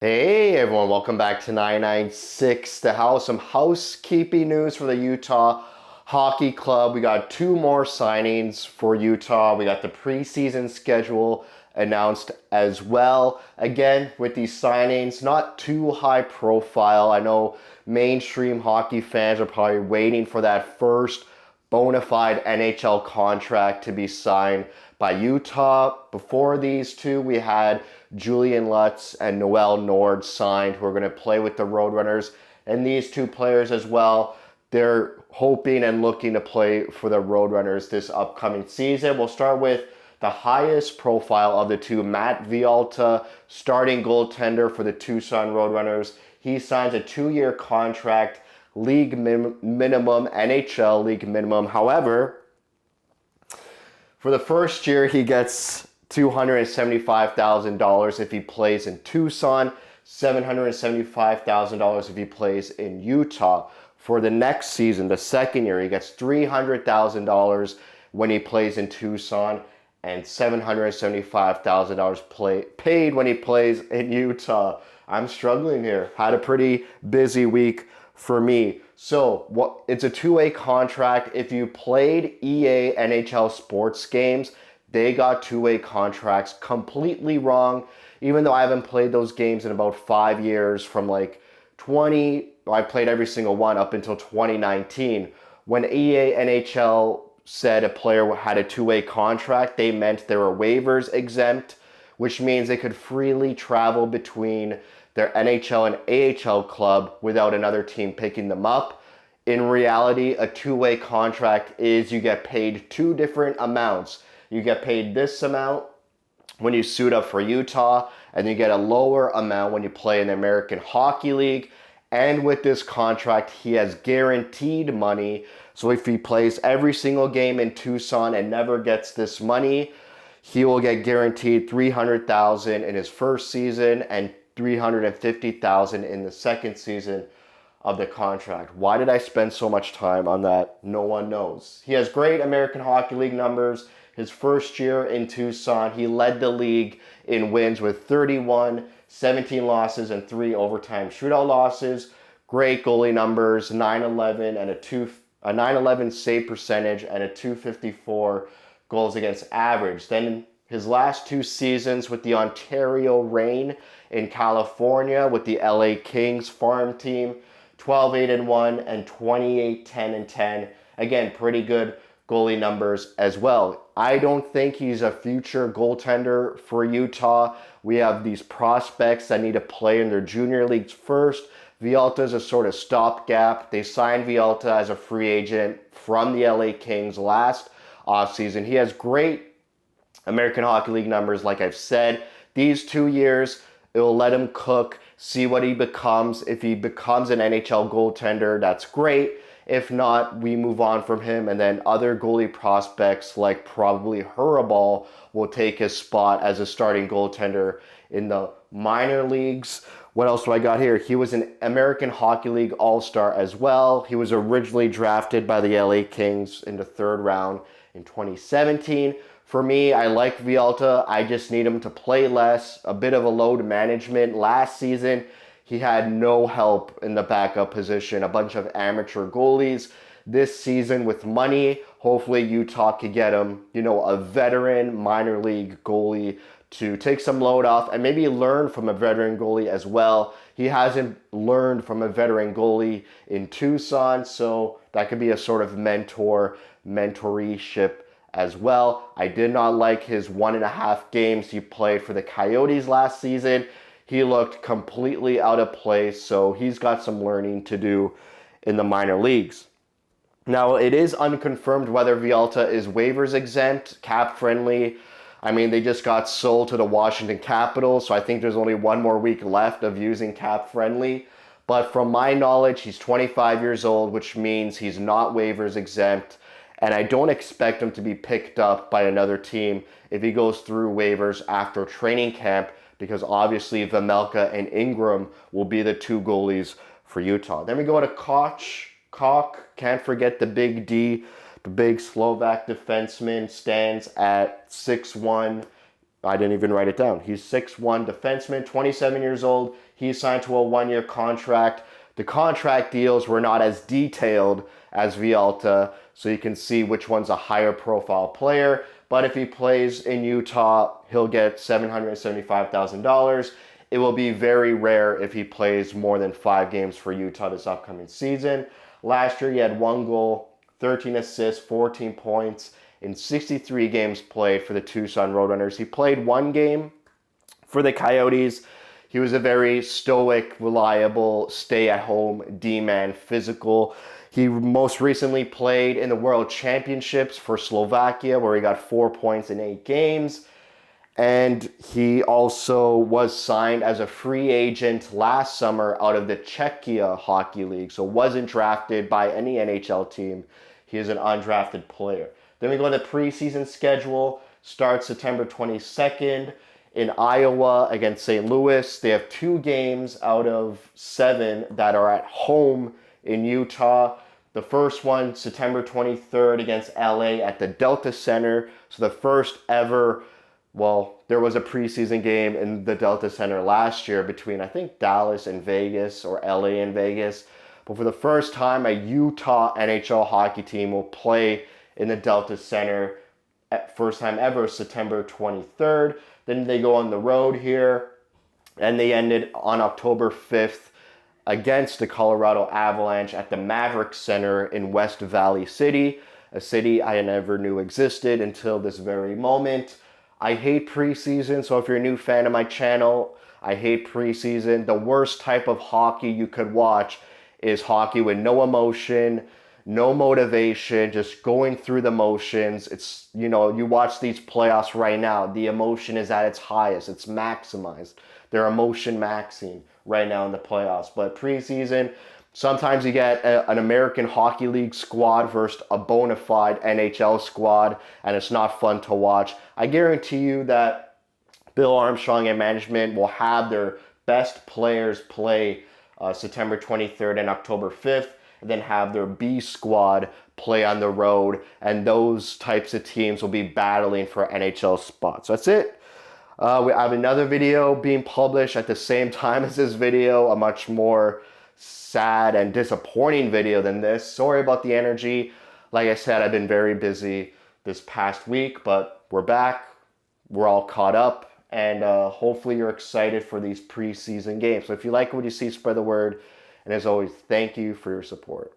Hey everyone, welcome back to 996 The Howl. Some housekeeping news for the Utah Hockey Club. We got two more signings for Utah. We got the preseason schedule announced as well. Again, with these signings, not too high profile. I know mainstream hockey fans are probably waiting for that first bona fide NHL contract to be signed by Utah. Before these two, we had Julian Lutz and Noel Nord signed, who are going to play with the Roadrunners. And these two players as well, they're hoping and looking to play for the Roadrunners this upcoming season. We'll start with the highest profile of the two, Matt Villalta, starting goaltender for the Tucson Roadrunners. He signs a 2-year contract, league minimum, NHL league minimum. However, for the first year, he gets $275,000 if he plays in Tucson, $775,000 if he plays in Utah. For the next season, the second year, he gets $300,000 when he plays in Tucson and $775,000 paid when he plays in Utah. I'm struggling here. Had a pretty busy week for me. So it's a two-way contract. If you played EA NHL sports games, they got two-way contracts completely wrong. Even though I haven't played those games in about 5 years, from like I played every single one up until 2019. When EA NHL said a player had a two-way contract, they meant they were waivers exempt, which means they could freely travel between their NHL and AHL club without another team picking them up. In reality, a two-way contract is you get paid two different amounts. You get paid this amount when you suit up for Utah, and you get a lower amount when you play in the American Hockey League. And with this contract, he has guaranteed money. So if he plays every single game in Tucson and never gets this money, he will get guaranteed $300,000 in his first season and $350,000 in the second season of the contract. Why did I spend so much time on that? No one knows. He has great American Hockey League numbers. His first year in Tucson, he led the league in wins with 31, 17 losses, and 3 overtime shootout losses. Great goalie numbers, 911 and a 911 save percentage and a 254 goals against average. Then his last 2 seasons with the Ontario Reign in California with the LA Kings farm team, 12-8-1 and 28-10-10. Again, pretty good goalie numbers as well. I don't think he's a future goaltender for Utah. We have these prospects that need to play in their junior leagues first. Villalta is a sort of stopgap. They signed Villalta as a free agent from the LA Kings last offseason. He has great American Hockey League numbers, like I've said. These 2 years, it will let him cook, see what he becomes. If he becomes an NHL goaltender, that's great. If not, we move on from him, and then other goalie prospects like probably Huraball will take his spot as a starting goaltender in the minor leagues. What else do I got here? He was an American Hockey League All-Star as well. He was originally drafted by the LA Kings in the 3rd round in 2017. For me, I like Villalta. I just need him to play less, a bit of a load management. Last season, he had no help in the backup position, a bunch of amateur goalies. This season, with money, hopefully Utah could get him, a veteran minor league goalie to take some load off and maybe learn from a veteran goalie as well. He hasn't learned from a veteran goalie in Tucson, so that could be a sort of mentorship as well. I did not like his 1.5 games he played for the Coyotes last season. He looked completely out of place, so he's got some learning to do in the minor leagues. Now, it is unconfirmed whether Villalta is waivers exempt, cap friendly. I mean, they just got sold to the Washington Capitals, so I think there's only 1 more week left of using cap friendly. But from my knowledge, he's 25 years old, which means he's not waivers exempt. And I don't expect him to be picked up by another team if he goes through waivers after training camp, because obviously Vejmelka and Ingram will be the 2 goalies for Utah. Then we go to Koch. Can't forget the big D, the big Slovak defenseman, stands at 6'1", I didn't even write it down. He's 6'1" defenseman, 27 years old. He signed to a 1-year contract. The contract deals were not as detailed as Villalta, so you can see which one's a higher profile player. But if he plays in Utah, he'll get $775,000. It will be very rare if he plays more than 5 games for Utah this upcoming season. Last year, he had 1 goal, 13 assists, 14 points in 63 games played for the Tucson Roadrunners. He played 1 game for the Coyotes. He was a very stoic, reliable, stay-at-home D-man, physical. He most recently played in the World Championships for Slovakia, where he got 4 points in 8 games. And he also was signed as a free agent last summer out of the Czechia Hockey League, so wasn't drafted by any NHL team. He is an undrafted player. Then we go to the preseason schedule. Starts September 22nd in Iowa against St. Louis. They have 2 games out of 7 that are at home in Utah. The first one, September 23rd against LA at the Delta Center. So the first ever, well, there was a preseason game in the Delta Center last year between, I think, Dallas and Vegas, or LA and Vegas. But for the first time, a Utah NHL hockey team will play in the Delta Center. First time ever, September 23rd. Then they go on the road here, and they ended on October 5th against the Colorado Avalanche at the Maverick Center in West Valley City, a city I never knew existed until this very moment. I hate preseason, so if you're a new fan of my channel, I hate preseason. The worst type of hockey you could watch is hockey with no emotion, no motivation, just going through the motions. It's, you watch these playoffs right now, the emotion is at its highest, it's maximized. They're emotion maxing right now in the playoffs. But preseason, sometimes you get an American Hockey League squad versus a bona fide NHL squad, and it's not fun to watch. I guarantee you that Bill Armstrong and management will have their best players play September 23rd and October 5th, and then have their B squad play on the road, and those types of teams will be battling for NHL spots. So that's it. We have another video being published at the same time as this video, a much more sad and disappointing video than this. Sorry about the energy. Like I said, I've been very busy this past week, but we're back. We're all caught up, and hopefully you're excited for these preseason games. So if you like what you see, spread the word. And as always, thank you for your support.